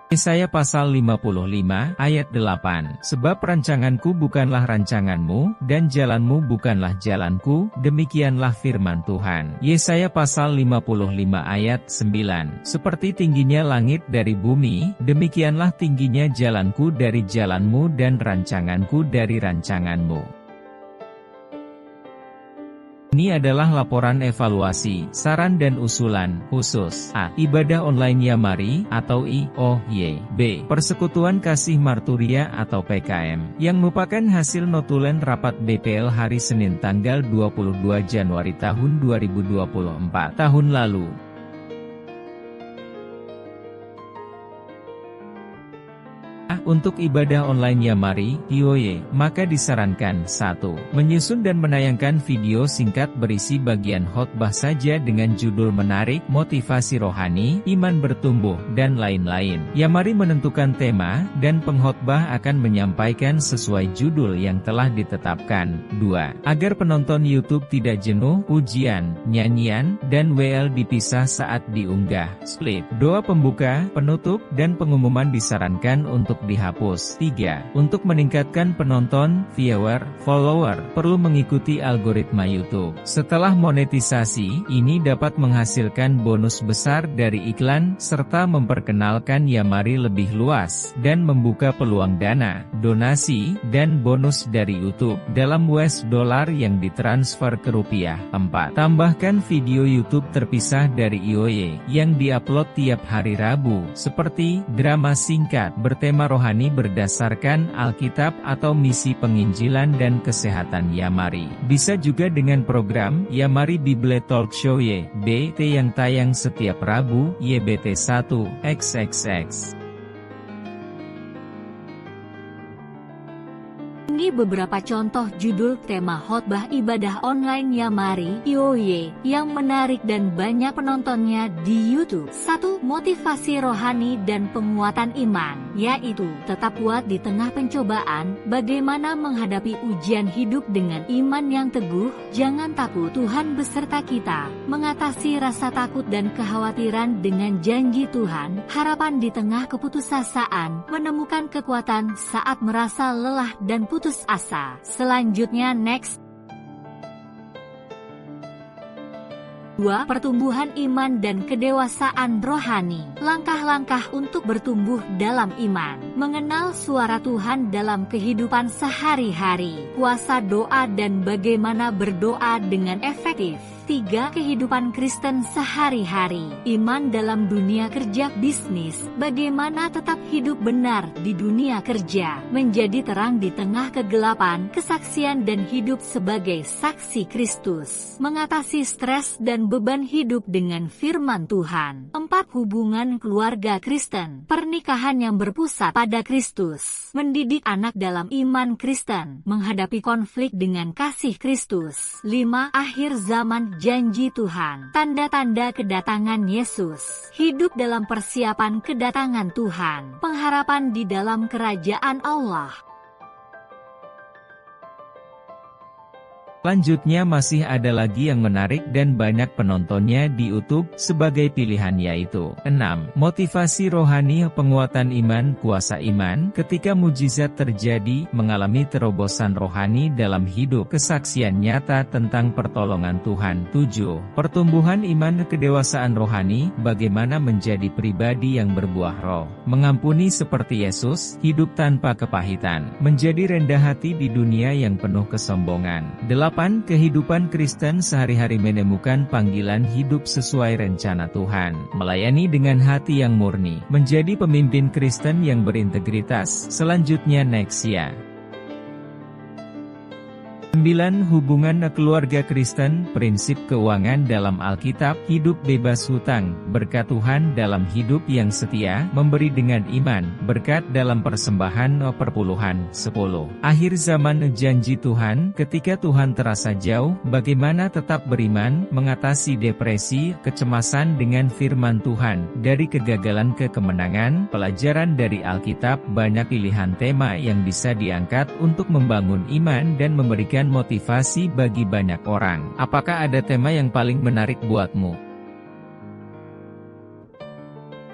Yesaya pasal 55 ayat 8. Sebab rancanganku bukanlah rancanganmu, dan jalanmu bukanlah jalanku, demikianlah firman Tuhan. Yesaya pasal 55 ayat 9. Seperti tingginya langit dari bumi, demikianlah tingginya jalanku dari jalanmu dan rancanganku dari rancanganmu. Ini adalah laporan evaluasi, saran dan usulan, khusus. A. Ibadah online Yamari, atau IOY. B. Persekutuan Kasih Marturia atau PKM, yang merupakan hasil notulen rapat BPL hari Senin tanggal 22 Januari tahun 2024 tahun lalu. Untuk ibadah online Yamari, IOY, maka disarankan 1. Menyusun dan menayangkan video singkat berisi bagian khotbah saja dengan judul menarik, motivasi rohani, iman bertumbuh, dan lain-lain. Yamari menentukan tema, dan pengkhotbah akan menyampaikan sesuai judul yang telah ditetapkan. 2. Agar penonton YouTube tidak jenuh, ujian, nyanyian, dan WL dipisah saat diunggah. Split. Doa pembuka, penutup, dan pengumuman disarankan untuk dihapus. 3. Untuk meningkatkan penonton, viewer, follower, perlu mengikuti algoritma YouTube. Setelah monetisasi, ini dapat menghasilkan bonus besar dari iklan, serta memperkenalkan Yamari lebih luas, dan membuka peluang dana, donasi, dan bonus dari YouTube, dalam US dollar yang ditransfer ke rupiah. 4. Tambahkan video YouTube terpisah dari IOY, yang diupload tiap hari Rabu, seperti drama singkat bertema rohani berdasarkan Alkitab atau misi penginjilan dan kesehatan Yamari. Bisa juga dengan program Yamari Bible Talk Show YBT yang tayang setiap Rabu, YBT 1 XXX. Ini beberapa contoh judul tema khotbah ibadah online Yamari IOY yang menarik dan banyak penontonnya di YouTube. 1. Motivasi rohani dan penguatan iman, yaitu tetap kuat di tengah pencobaan, bagaimana menghadapi ujian hidup dengan iman yang teguh, jangan takut, Tuhan beserta kita, mengatasi rasa takut dan kekhawatiran dengan janji Tuhan, harapan di tengah keputusasaan, menemukan kekuatan saat merasa lelah dan putus asa. Selanjutnya next. 2. Pertumbuhan iman dan kedewasaan rohani. Langkah-langkah untuk bertumbuh dalam iman. Mengenal suara Tuhan dalam kehidupan sehari-hari. Kuasa doa dan bagaimana berdoa dengan efektif. 3. Kehidupan Kristen sehari-hari. Iman dalam dunia kerja, bisnis. Bagaimana tetap hidup benar di dunia kerja. Menjadi terang di tengah kegelapan, kesaksian dan hidup sebagai saksi Kristus. Mengatasi stres dan beban hidup dengan firman Tuhan. 4. Hubungan keluarga Kristen. Pernikahan yang berpusat pada Kristus. Mendidik anak dalam iman Kristen. Menghadapi konflik dengan kasih Kristus. 5. Akhir zaman, janji Tuhan. Tanda-tanda kedatangan Yesus. Hidup dalam persiapan kedatangan Tuhan. Pengharapan di dalam kerajaan Allah. Selanjutnya masih ada lagi yang menarik dan banyak penontonnya di YouTube sebagai pilihan, yaitu 6. Motivasi rohani, penguatan iman, kuasa iman, ketika mujizat terjadi, mengalami terobosan rohani dalam hidup, kesaksian nyata tentang pertolongan Tuhan. 7. Pertumbuhan iman, kedewasaan rohani, bagaimana menjadi pribadi yang berbuah roh, mengampuni seperti Yesus, hidup tanpa kepahitan, menjadi rendah hati di dunia yang penuh kesombongan. 8. Kehidupan Kristen sehari-hari, menemukan panggilan hidup sesuai rencana Tuhan, melayani dengan hati yang murni, menjadi pemimpin Kristen yang berintegritas. Selanjutnya next ya. 9. Hubungan keluarga Kristen, prinsip keuangan dalam Alkitab, hidup bebas hutang, berkat Tuhan dalam hidup yang setia, memberi dengan iman, berkat dalam persembahan perpuluhan. 10. Akhir zaman, janji Tuhan, ketika Tuhan terasa jauh, bagaimana tetap beriman, mengatasi depresi, kecemasan dengan firman Tuhan, dari kegagalan ke kemenangan, pelajaran dari Alkitab, banyak pilihan tema yang bisa diangkat untuk membangun iman dan memberikan motivasi bagi banyak orang. Apakah ada tema yang paling menarik buatmu?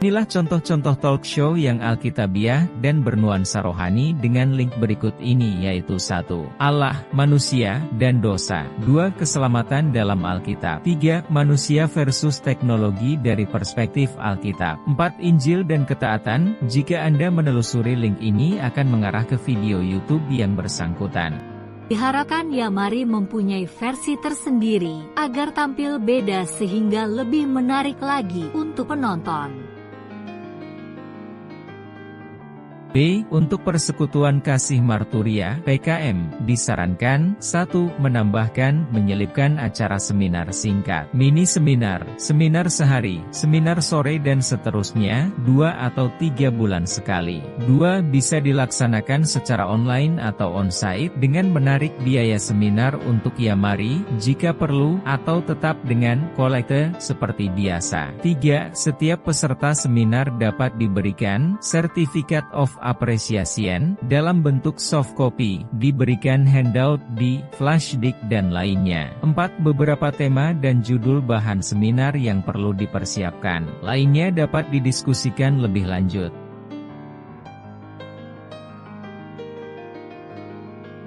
Inilah contoh-contoh talk show yang alkitabiah dan bernuansa rohani dengan link berikut ini, yaitu 1. Allah, manusia, dan dosa. 2. Keselamatan dalam Alkitab. 3. Manusia versus teknologi dari perspektif Alkitab. 4. Injil dan ketaatan. Jika Anda menelusuri link ini akan mengarah ke video YouTube yang bersangkutan. Diharapkan Ya Mari mempunyai versi tersendiri, agar tampil beda sehingga lebih menarik lagi untuk penonton. B. Untuk Persekutuan Kasih Marturia (PKM), disarankan 1. Menambahkan menyelipkan acara seminar singkat, mini seminar, seminar sehari, seminar sore dan seterusnya, 2 atau 3 bulan sekali. 2. Bisa dilaksanakan secara online atau onsite dengan menarik biaya seminar untuk Ya Mari jika perlu, atau tetap dengan kolekte seperti biasa. 3. Setiap peserta seminar dapat diberikan Certificate of Appreciation dalam bentuk soft copy, diberikan handout di flashdisk dan lainnya. 4. Beberapa tema dan judul bahan seminar yang perlu dipersiapkan. Lainnya dapat didiskusikan lebih lanjut.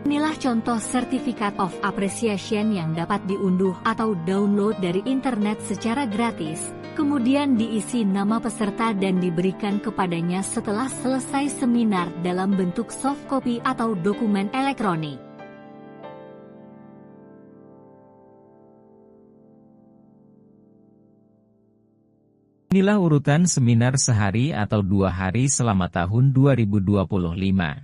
Inilah contoh Certificate of Appreciation yang dapat diunduh atau download dari internet secara gratis. Kemudian diisi nama peserta dan diberikan kepadanya setelah selesai seminar dalam bentuk soft copy atau dokumen elektronik. Inilah urutan seminar sehari atau 2 hari selama tahun 2025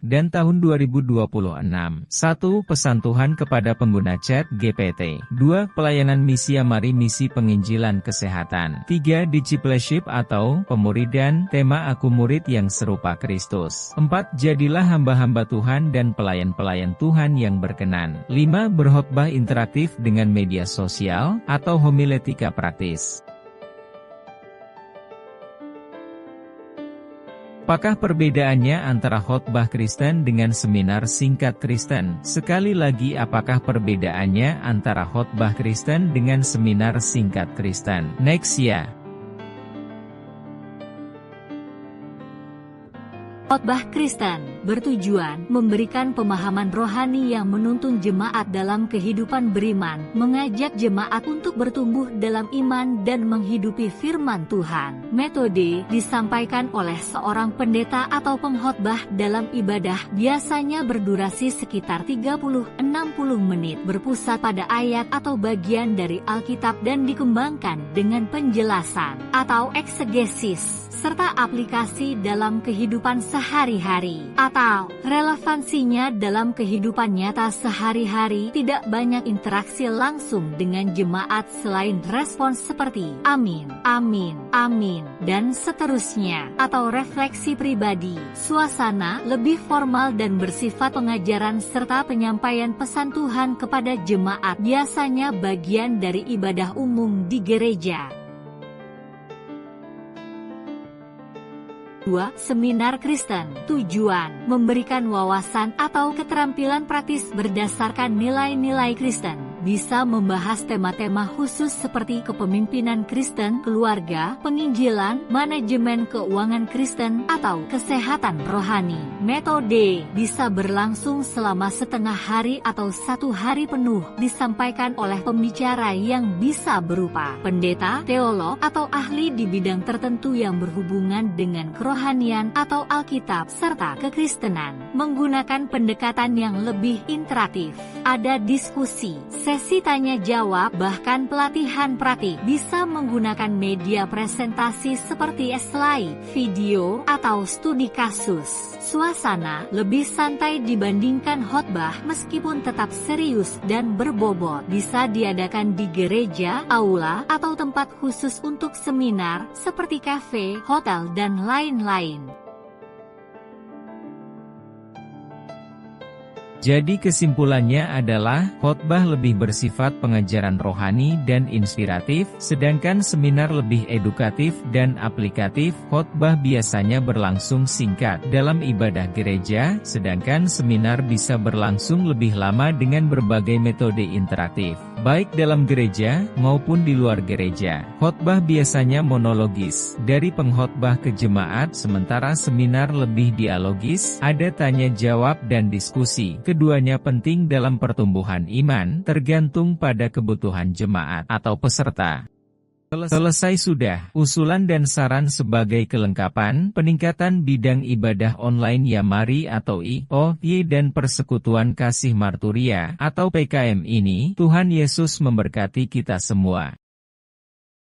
dan tahun 2026. 1. Pesan Tuhan kepada pengguna chat GPT. 2. Pelayanan misi Ya Mari, misi penginjilan kesehatan. 3. Discipleship atau pemuridan, tema Aku Murid yang serupa Kristus. 4. Jadilah hamba-hamba Tuhan dan pelayan-pelayan Tuhan yang berkenan. 5. Berkhotbah interaktif dengan media sosial atau homiletika praktis. Apakah perbedaannya antara khotbah Kristen dengan seminar singkat Kristen? Sekali lagi, apakah perbedaannya antara khotbah Kristen dengan seminar singkat Kristen? Next ya. Khotbah Kristen bertujuan memberikan pemahaman rohani yang menuntun jemaat dalam kehidupan beriman, mengajak jemaat untuk bertumbuh dalam iman dan menghidupi firman Tuhan. Metode disampaikan oleh seorang pendeta atau pengkhotbah dalam ibadah, biasanya berdurasi sekitar 30-60 menit, berpusat pada ayat atau bagian dari Alkitab dan dikembangkan dengan penjelasan atau eksegesis serta aplikasi dalam kehidupan sehari-hari, atau relevansinya dalam kehidupan nyata sehari-hari. Tidak banyak interaksi langsung dengan jemaat selain respons seperti amin, amin, amin, dan seterusnya, atau refleksi pribadi. Suasana lebih formal dan bersifat pengajaran serta penyampaian pesan Tuhan kepada jemaat, biasanya bagian dari ibadah umum di gereja. 2. Seminar Kristen. Tujuan memberikan wawasan atau keterampilan praktis berdasarkan nilai-nilai Kristen. Bisa membahas tema-tema khusus seperti kepemimpinan Kristen, keluarga, penginjilan, manajemen keuangan Kristen, atau kesehatan rohani. Metode bisa berlangsung selama setengah hari atau 1 hari penuh, disampaikan oleh pembicara yang bisa berupa pendeta, teolog, atau ahli di bidang tertentu yang berhubungan dengan kerohanian atau Alkitab serta kekristenan. Menggunakan pendekatan yang lebih interaktif. Ada diskusi, sesi tanya jawab, bahkan pelatihan praktik. Bisa menggunakan media presentasi seperti slide, video, atau studi kasus. Suasana lebih santai dibandingkan khotbah, meskipun tetap serius dan berbobot. Bisa diadakan di gereja, aula, atau tempat khusus untuk seminar seperti kafe, hotel, dan lain-lain. Jadi kesimpulannya adalah, khotbah lebih bersifat pengajaran rohani dan inspiratif, sedangkan seminar lebih edukatif dan aplikatif. Khotbah biasanya berlangsung singkat dalam ibadah gereja, sedangkan seminar bisa berlangsung lebih lama dengan berbagai metode interaktif, baik dalam gereja maupun di luar gereja. Khotbah biasanya monologis, dari pengkhotbah ke jemaat, sementara seminar lebih dialogis, ada tanya jawab dan diskusi. Keduanya penting dalam pertumbuhan iman, tergantung pada kebutuhan jemaat atau peserta. Selesai sudah, usulan dan saran sebagai kelengkapan, peningkatan bidang ibadah online Yamari atau IOY dan Persekutuan Kasih Marturia atau PKM ini. Tuhan Yesus memberkati kita semua.